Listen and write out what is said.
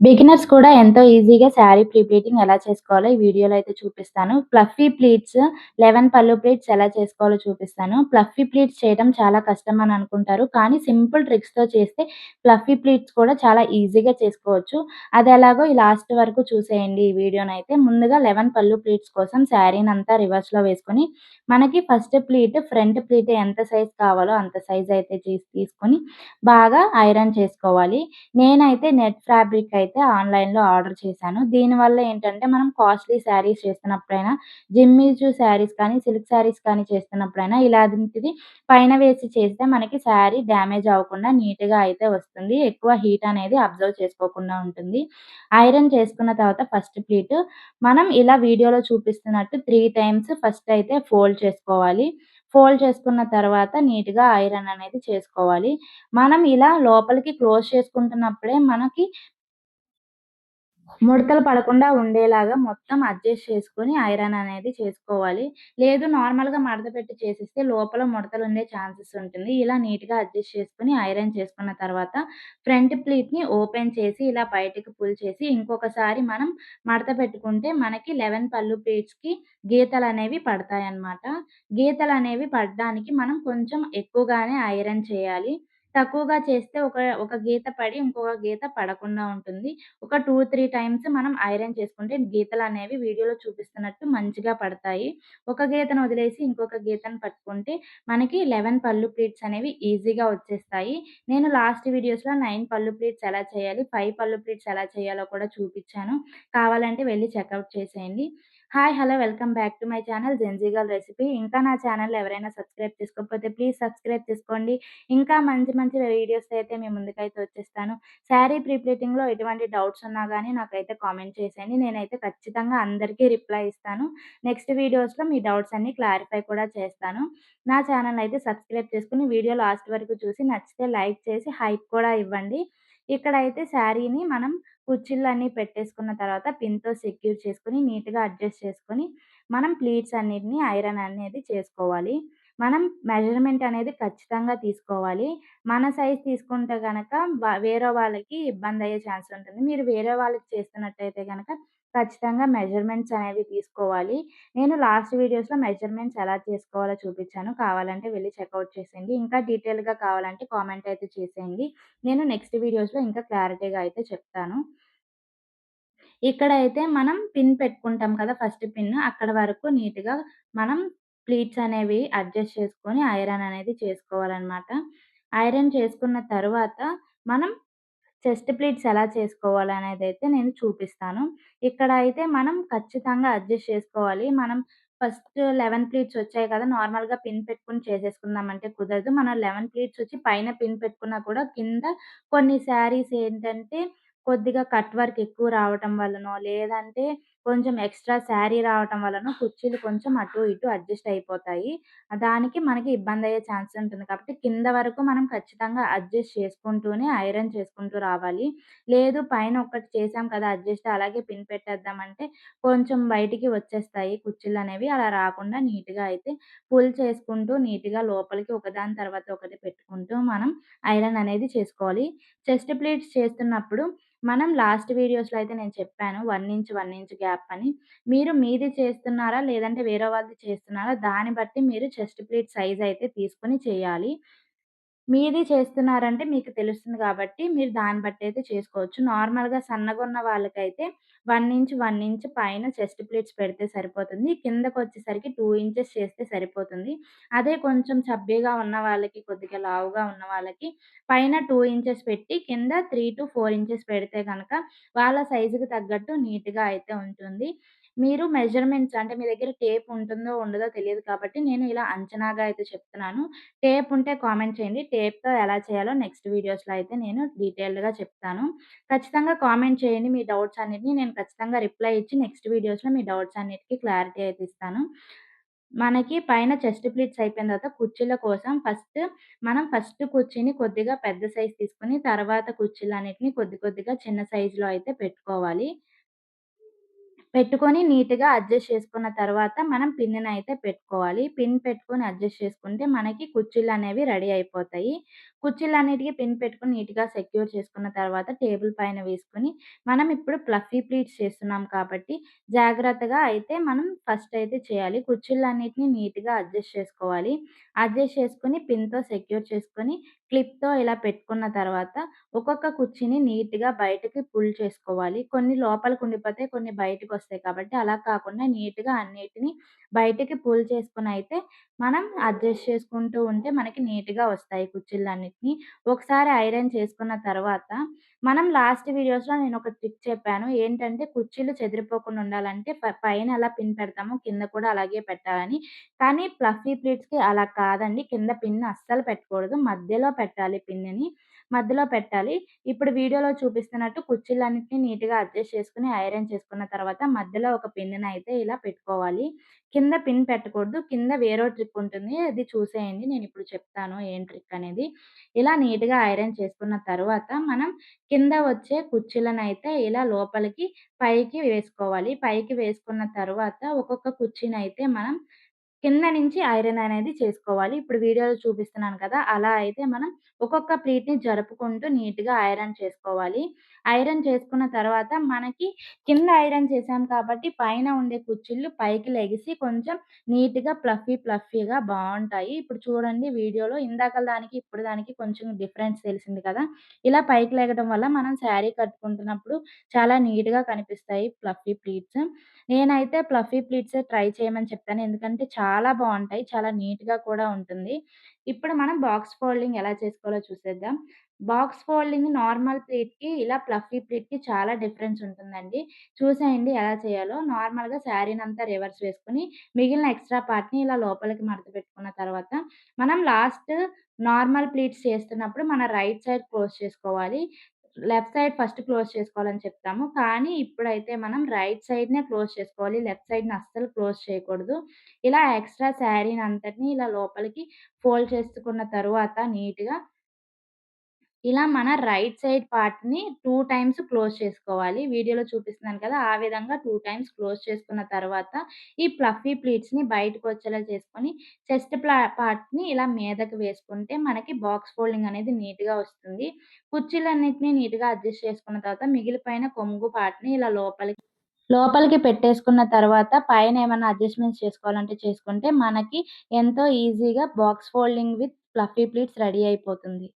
Beginners కూడా ఎంతో ఈజీగా శారీ ప్రీ ప్లీటింగ్ ఎలా చేసుకోవాలో ఈ వీడియోలో అయితే చూపిస్తాను. ఫ్లఫీ ప్లీట్స్ 11 పళ్ళు ప్లీట్స్ ఎలా చేసుకోవాలో చూపిస్తాను. ఫ్లఫీ ప్లీట్స్ చేయడం చాలా కష్టం అని అనుకుంటారు. కానీ సింపుల్ ట్రిక్స్‌తో చేస్తే ఫ్లఫీ ప్లీట్స్ కూడా చాలా ఈజీగా చేసుకోవచ్చు. అది ఎలాగో ఈ లాస్ట్ వరకు చూసేయండి ఈ వీడియోనైతే. ముందుగా 11 పళ్ళు ప్లీట్స్ కోసం శారీనంతా రివర్స్‌లో వేసుకొని, మనకి ఫస్ట్ ప్లీట్ ఫ్రంట్ ప్లీట్ ఎంత సైజ్ కావాలో అంత సైజ్ అయితే తీసుకొని బాగా ఐరన్ చేసుకోవాలి. నేనైతే నెట్ ఫ్యాబ్రిక్ అయితే ఆన్‌లైన్‌లో ఆర్డర్ చేశాను. దీనివల్ల ఏంటంటే మనం కాస్ట్‌లీ శారీస్ చేస్తున్నప్పుడైనా, జిమ్మిచూ శారీస్ కానీ, సిల్క్ శారీస్ కానీ చేస్తున్నప్పుడైనా ఇలాంటిది పైన వేసి చేస్తే మనకి శారీ డ్యామేజ్ అవ్వకుండా నీట్‌గా అయితే వస్తుంది. ఎక్కువ హీట్ అనేది అబ్జర్వ్ చేసుకోకుండా ఉంటుంది. ఐరన్ చేసుకున్న తర్వాత ఫస్ట్ ప్లీట్ మనం ఇలా వీడియోలో చూపిస్తున్నట్టు 3 టైమ్స్ ఫస్ట్ అయితే ఫోల్డ్ చేసుకోవాలి. ఫోల్డ్ చేసుకున్న తర్వాత నీట్‌గా ఐరన్ అనేది చేసుకోవాలి. మనం ఇలా లోపలికి క్లోజ్ చేసుకుంటున్నప్పుడే మనకి ముడతలు పడకుండా ఉండేలాగా మొత్తం అడ్జస్ట్ చేసుకొని ఐరన్ అనేది చేసుకోవాలి. లేదు నార్మల్‌గా మడత పెట్టి చేసేస్తే లోపల ముడతలుండే ఛాన్సెస్ ఉంటుంది. ఇలా నీట్‌గా అడ్జస్ట్ చేసుకొని ఐరన్ చేసుకున్న తర్వాత ఫ్రంట్ ప్లీట్‌ని ఓపెన్ చేసి ఇలా బయటకి పుల్ చేసి ఇంకొకసారి మనం మడత పెట్టుకుంటే మనకి 11 పళ్ళు ప్లీట్స్‌కి గీతలనేవి పడతాయన్నమాట. గీతలనేవి పడడానికి మనం కొంచెం ఎక్కువగానే ఐరన్ చేయాలి. తక్కువగా చేస్తే ఒక గీత పడి ఇంకొక గీత పడకుండా ఉంటుంది. ఒక 2, 3 టైమ్స్ మనం ఐరన్ చేసుకుంటే గీతలనేవి వీడియోలో చూపిస్తున్నట్టు మంచిగా పడతాయి. ఒక గీతను వదిలేసి ఇంకొక గీతను పట్టుకుంటే మనకి 11 పళ్ళు ప్లీట్స్ అనేవి ఈజీగా వచ్చేస్తాయి. నేను లాస్ట్ వీడియోస్‌లో 9 పళ్ళు ప్లీట్స్ ఎలా చేయాలి, 5 పళ్ళు ప్లీట్స్ ఎలా చేయాలో కూడా చూపిచ్చాను. కావాలంటే వెళ్లి చెకౌట్ చేసేయండి. Hi! Hello! Welcome back to my channel Gen Z girl recipe. ఇంకా నా ఛానల్‌ని ఎవరైనా సబ్స్క్రైబ్ చేసుకోకపోతే ప్లీజ్ సబ్స్క్రైబ్ చేసుకోండి. ఇంకా మంచి మంచి వీడియోస్‌తో అయితే మీ ముందుకైతే వచ్చేస్తాను. శారీ ప్రీ ప్లీటింగ్‌లో ఎటువంటి డౌట్స్ ఉన్నా గానీ నాకైతే కామెంట్ చేసేయండి. నేనైతే ఖచ్చితంగా అందరికీ రిప్లై ఇస్తాను. నెక్స్ట్ వీడియోస్‌లో మీ డౌట్స్ అన్నీ క్లారిఫై కూడా చేస్తాను. నా ఛానల్‌ని అయితే సబ్స్క్రైబ్ చేసుకొని వీడియో లాస్ట్ వరకు చూసి నచ్చితే లైక్ చేసి హైప్ కూడా ఇవ్వండి. ఇక్కడైతే శారీని మనం కుచ్చిళ్ళన్నీ పెట్టేసుకున్న తర్వాత పిన్‌తో సెక్యూర్ చేసుకొని నీట్‌గా అడ్జస్ట్ చేసుకొని మనం ప్లీట్స్ అన్నిటిని ఐరన్ అనేది చేసుకోవాలి. మనం మెజర్‌మెంట్ అనేది ఖచ్చితంగా తీసుకోవాలి. మన సైజ్ తీసుకుంటే గనక వేరే వాళ్ళకి ఇబ్బందయ్యే ఛాన్స్ ఉంటుంది. మీరు వేరే వాళ్ళకి చేస్తున్నట్టయితే గనక ఖచ్చితంగా మెజర్‌మెంట్స్ అనేవి తీసుకోవాలి. నేను లాస్ట్ వీడియోస్‌లో మెజర్‌మెంట్స్ ఎలా చేసుకోవాలో చూపిచ్చాను. కావాలంటే వెళ్లి చెకౌట్ చేసేయండి. ఇంకా డీటెయిల్‌గా కావాలంటే కామెంట్ అయితే చేసేయండి. నేను నెక్స్ట్ వీడియోస్‌లో ఇంకా క్లారిటీగా అయితే చెప్తాను. ఇక్కడైతే మనం పిన్ పెట్టుకుంటాం కదా! ఫస్ట్ పిన్ అక్కడ వరకు నీట్‌గా మనం ప్లీట్స్ అనేవి అడ్జస్ట్ చేసుకొని ఐరన్ అనేది చేసుకోవాలనమాట. ఐరన్ చేసుకున్న తరువాత మనం చెస్ట్ ప్లీట్స్ ఎలా చేసుకోవాలనేదైతే నేను చూపిస్తాను. ఇక్కడ అయితే మనం ఖచ్చితంగా అడ్జస్ట్ చేసుకోవాలి. మనం ఫస్ట్ 11 ప్లీట్స్ వచ్చాయి కదా! నార్మల్‌గా పిన్ పెట్టుకొని చేసేసుకుందామంటే కుదరదు. మనం 11 ప్లీట్స్ వచ్చి పైన పిన్ పెట్టుకున్నా కూడా కింద కొన్ని శారీస్ ఏంటంటే కొద్దిగా కట్ వర్క్ ఎక్కువ రావటం వల్లనో, లేదంటే కొంచెం ఎక్స్‌ట్రా శారీ రావటం వల్లనో కుర్చీలు కొంచెం అటు ఇటు అడ్జస్ట్ అయిపోతాయి. దానికి మనకి ఇబ్బందయ్యే ఛాన్స్ ఉంటుంది. కాబట్టి కింద వరకు మనం ఖచ్చితంగా అడ్జస్ట్ చేసుకుంటూనే ఐరన్ చేసుకుంటూ రావాలి. లేదు పైన ఒక్కటి చేసాం కదా! అడ్జస్ట్ అలాగే పిన్ పెట్టేద్దామంటే కొంచెం బయటికి వచ్చేస్తాయి కుచ్చిళ్ళనేవి. అలా రాకుండా నీట్‌గా అయితే పుల్ చేసుకుంటూ నీట్‌గా లోపలికి ఒకదాని తర్వాత ఒకటి పెట్టుకుంటూ మనం ఐరన్ అనేది చేసుకోవాలి. చెస్ట్ ప్లీట్స్ చేస్తున్నప్పుడు మనం లాస్ట్ వీడియోస్‌లో అయితే నేను చెప్పాను 1 ఇంచ్, 1 ఇంచ్ గ్యాప్ అని. మీరు మీది చేస్తున్నారా? లేదంటే వేరే వాళ్ళది చేస్తున్నారా? దాన్ని బట్టి మీరు చెస్ట్ ప్లీట్ సైజ్ అయితే తీసుకొని చేయాలి. మీది చేస్తున్నారంటే మీకు తెలుస్తుంది గాబట్టి, మీరు దాన్ని బట్టయితే చేసుకోవచ్చు. నార్మల్‌గా సన్నగున్న వాళ్ళకైతే 1 ఇంచ్, 1 ఇంచ్ పైన చెస్ట్ ప్లీట్స్ పెడితే సరిపోతుంది. కిందకొచ్చేసరికి 2 ఇంచెస్ చేస్తే సరిపోతుంది. అదే కొంచెం చబ్బీగా ఉన్న వాళ్ళకి, కొద్దిగా లావుగా ఉన్న వాళ్ళకి పైన 2 ఇంచెస్ పెట్టి, కింద 3-4 ఇంచెస్ పెడితే గనక వాళ్ళ సైజుకి తగ్గట్టు నీట్‌గా అయితే ఉంటుంది. మీరు మెజర్‌మెంట్స్ అంటే మీ దగ్గర టేప్ ఉంటుందో, ఉండదో తెలీదు కాబట్టి నేను ఇలా అంచనాగా అయితే చెప్తున్నాను. టేప్ ఉంటే కామెంట్ చేయండి. టేప్‌తో ఎలా చేయాలో నెక్స్ట్ వీడియోస్‌లో అయితే నేను డీటెయిల్డ్‌గా చెప్తాను. ఖచ్చితంగా కామెంట్ చేయండి మీ డౌట్స్ అన్నిటిని. నేను ఖచ్చితంగా రిప్లై ఇచ్చి నెక్స్ట్ వీడియోస్‌లో మీ డౌట్స్ అన్నిటికి క్లారిటీ అయితే ఇస్తాను. మనకి పైన చెస్ట్ ప్లీట్స్ అయిపోయిన తర్వాత కుర్చీల కోసం ఫస్ట్ కుర్చీని కొద్దిగా పెద్ద సైజ్ తీసుకొని, తర్వాత కుర్చీలన్నిటిని కొద్ది కొద్దిగా చిన్న సైజ్‌లో అయితే పెట్టుకోవాలి. పెట్టుకొని నీట్‌గా అడ్జస్ట్ చేసుకున్న తర్వాత మనం పిన్‌నయితే పెట్టుకోవాలి. పిన్ పెట్టుకొని అడ్జస్ట్ చేసుకుంటే మనకి కుర్చీలనేవి రెడీ అయిపోతాయి. కుర్చీలన్నిటికి పిన్ పెట్టుకొని నీట్‌గా సెక్యూర్ చేసుకున్న తర్వాత టేబుల్ పైన వేసుకొని, మనం ఇప్పుడు ఫ్లఫీ ప్లీట్స్ చేస్తున్నాం కాబట్టి, జాగ్రత్తగా అయితే మనం ఫస్ట్ అయితే చేయాలి. కుర్చీలన్నిటిని నీట్‌గా అడ్జస్ట్ చేసుకోవాలి. అడ్జస్ట్ చేసుకొని పిన్‌తో సెక్యూర్ చేసుకొని, క్లిప్‌తో ఇలా పెట్టుకున్న తర్వాత, ఒక్కొక్క కుర్చీని నీట్‌గా బయటకి పుల్ చేసుకోవాలి. కొన్ని లోపలికి ఉండిపోతాయి, కొన్ని బయటకొస్తాయి కాబట్టి, అలా కాకుండా నీట్‌గా అన్నిటిని బయటికి పుల్ చేసుకొనైతే మనం అడ్జస్ట్ చేసుకుంటూ ఉంటే మనకి నీట్‌గా వస్తాయి కుర్చీలన్నిటిని. ఒకసారి ఐరన్ చేసుకున్న తర్వాత, మనం లాస్ట్ వీడియోస్‌లో నేనొక ట్రిక్ చెప్పాను. ఏంటంటే కుర్చీలు చెదిరిపోకుండా ఉండాలంటే పైన ఎలా పిన్ పెడతామో కింద కూడా అలాగే పెట్టాలని. కానీ ఫ్లఫీ ప్లీట్స్‌కి అలా కాదండి. కింద పిన్ అస్సలు పెట్టకూడదు. మధ్యలో పెట్టాలి పిన్నుని. మధ్యలో పెట్టాలి. ఇప్పుడు వీడియోలో చూపిస్తున్నట్టు కుర్చీలన్నిటిని నీట్‌గా అడ్జస్ట్ చేసుకొని, ఐరన్ చేసుకున్న తర్వాత మధ్యలో ఒక పిన్నునైతే ఇలా పెట్టుకోవాలి. కింద పిన్ పెట్టకూడదు. కింద వేరో ట్రిక్ ఉంటుంది. అది చూసేయండి. నేనిప్పుడు చెప్తాను ఏం ట్రిక్ అనేది. ఇలా నీట్‌గా ఐరన్ చేసుకున్న తరువాత, మనం కింద వచ్చే కుర్చీలనైతే ఇలా లోపలికి పైకి వేసుకోవాలి. పైకి వేసుకున్న తరువాత ఒక్కొక్క కుర్చీనైతే మనం కింద నుంచి ఐరన్ అనేది చేసుకోవాలి. ఇప్పుడు వీడియోలో చూపిస్తున్నాను కదా! అలా అయితే మనం ఒక్కొక్క ప్లీట్‌ని జరుపుకుంటూ నీట్‌గా ఐరన్ చేసుకోవాలి. ఐరన్ చేసుకున్న తర్వాత మనకి కింద ఐరన్ చేసాం కాబట్టి పైన ఉండే కుర్చీలు పైకి లెగిసి కొంచెం నీట్‌గా ఫ్లఫీగా బావుంటాయి. ఇప్పుడు చూడండి వీడియోలో ఇందాకల దానికి, ఇప్పుడు దానికి కొంచెం డిఫరెన్స్ తెలిసింది కదా! ఇలా పైకి లెగడం వల్ల మనం శారీ కట్టుకుంటున్నప్పుడు చాలా నీట్‌గా కనిపిస్తాయి ఫ్లఫీ ప్లీట్స్. నేనైతే ఫ్లఫీ ప్లీట్సే ట్రై చేయమని చెప్తాను. ఎందుకంటే చాలా బావుంటాయి. చాలా నీట్‌గా కూడా ఉంటుంది. ఇప్పుడు మనం బాక్స్ ఫోల్డింగ్ ఎలా చేసుకోవాలో చూసేద్దాం. బాక్స్ ఫోల్డింగ్ నార్మల్ ప్లీట్‌కి, ఇలా ఫ్లఫీ ప్లీట్‌కి చాలా డిఫరెన్స్ ఉంటుందండి. చూసేయండి ఎలా చేయాలో. నార్మల్‌గా శారీనంతా రివర్స్ వేసుకొని, మిగిలిన ఎక్స్‌ట్రా పార్ట్‌ని ఇలా లోపలికి మడత పెట్టుకున్న తర్వాత, మనం లాస్ట్ నార్మల్ ప్లీట్స్ చేస్తున్నప్పుడు మన రైట్ సైడ్ క్లోజ్ చేసుకోవాలి. లెఫ్ట్ సైడ్ ఫస్ట్ క్లోజ్ చేసుకోవాలని చెప్తాము. కానీ ఇప్పుడైతే మనం రైట్ సైడ్‌నే క్లోజ్ చేసుకోవాలి. లెఫ్ట్ సైడ్‌ని అస్సలు క్లోజ్ చేయకూడదు. ఇలా ఎక్స్‌ట్రా శారీనంతటిని ఇలా లోపలికి ఫోల్డ్ చేసుకున్న తరువాత నీట్‌గా ఇలా మన రైట్ సైడ్ పార్ట్‌ని 2 టైమ్స్ క్లోజ్ చేసుకోవాలి. వీడియోలో చూపిస్తున్నాను కదా! ఆ విధంగా 2 టైమ్స్ క్లోజ్ చేసుకున్న తర్వాత, ఈ ఫ్లఫీ ప్లీట్స్‌ని బయటకొచ్చేలా చేసుకొని, చెస్ట్ పార్ట్‌ని ఇలా మీదకి వేసుకుంటే మనకి బాక్స్ ఫోల్డింగ్ అనేది నీట్‌గా వస్తుంది. కుర్చీలన్నిటిని నీట్‌గా అడ్జస్ట్ చేసుకున్న తర్వాత, మిగిలిపోయిన కొంగు పార్ట్‌ని ఇలా లోపలికి పెట్టేసుకున్న తర్వాత పైనేమన్నా అడ్జస్ట్‌మెంట్స్ చేసుకోవాలంటే చేసుకుంటే, మనకి ఎంతో ఈజీగా box folding with fluffy pleats ready అయిపోతుంది.